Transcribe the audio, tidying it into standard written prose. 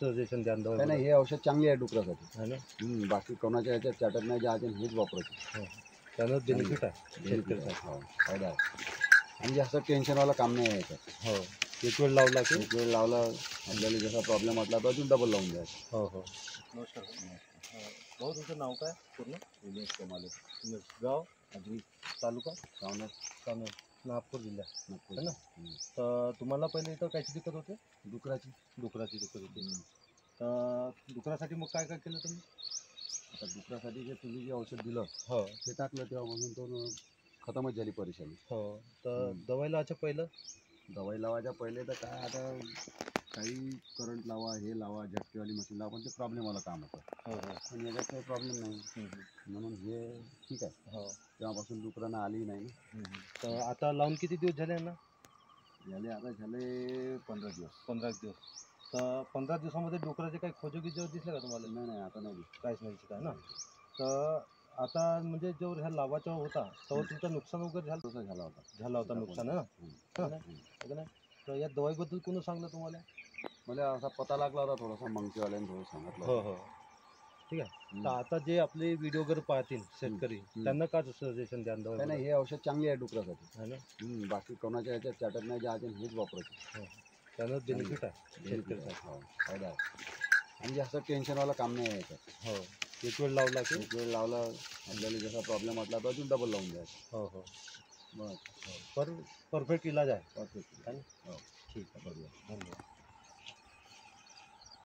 Suggestion द्याल काय दवा नाही, हे औषध चांगली आहे डुकरासाठी. है ना? बाकी कोणाच्या ह्याच्यात चाटत नाही, जे आहे हेच वापरायचं. त्यानं बेनिफिट आहे शेतकऱ्यासाठी. हो, फायदा आहे. आणि जास्त टेन्शनवाला काम नाही आहे याच्यात. हो, एक वेळ लावला की एक वेळ लावला, आपल्याला जसा प्रॉब्लेम वाटला तर अजून डबल लावून द्यायचं. हो हो. नमस्कार भाऊ, तुमचं नाव काय पूर्ण? उमेश कमाले, गाव, आजरी, तालुका सावनेर, सावनेर, नागपूर जिल्हा नागपूर. है ना? तर तुम्हाला पहिले इथं कायची दिक्कत होते? डुकराची. डुकराची दिक्कत होती. तर डुकरासाठी मग काय काय केलं तुम्ही? आता डुकरासाठी जे तुम्ही जे औषध दिलं हो ते टाकलं, तेव्हापासून तो खतमच झाली परेशानी. हो. तर दवाई लावायच्या पहिलं दवाई लावायच्या पहिले तर काय, आता काही करंट लावा, हे लावा, झटकेवाली मशीन लावा, पण ते प्रॉब्लेमवालं काम होतं. हो हो पण याच्यात काही प्रॉब्लेम नाही, म्हणून हे ठीक आहे. हो. तेव्हापासून डुकरांना आली नाही ना. तर आता लावून किती दिवस झाले ना? आता झाले 15 दिवस. 15 दिवस. तर 15 दिवसामध्ये डुकराचे काही खोजोगिजो दिसले का तुम्हाला? नाही, आता नाही दिसत. काहीच नाही दिसत आहे ना? तर आता म्हणजे जो ह्या लावाचा होता तेव्हा तुमचं नुकसान वगैरे तसा झाला होता. झाला होता नुकसान आहे ना? तर या दवाईबद्दल कोणी सांगलं तुम्हाला? मला असा पता लागला होता थोडासा, मंगतीवाल्याने थोडं सांगितलं हो होतं. हो. ठीक आहे. तर आता जे आपले व्हिडिओ वगैरे पाहतील शेतकरी, त्यांना काय सजेशन द्याल काय दवा? नाही, हे औषध चांगली आहे डुकरासाठी. है ना? बाकी कोणाच्या ह्याच्यात चाटत नाही, जे आहे हेच वापरायचं. त्यानं बेनिफिट आहे शेतकऱ्यासाठी. हो, फायदा आहे. आणि जास्त टेन्शनवाला काम नाही आहे याच्यात. हो, एक वेळ लावला की एक वेळ लावला, आपल्याला जसा प्रॉब्लेम वाटला तर अजून डबल लावून द्यायचं. हो हो. बस. परफेक्ट इलाज आहे. परफेक्ट. है ना? हो, ठीक आहे. बरोबर. धन्यवाद.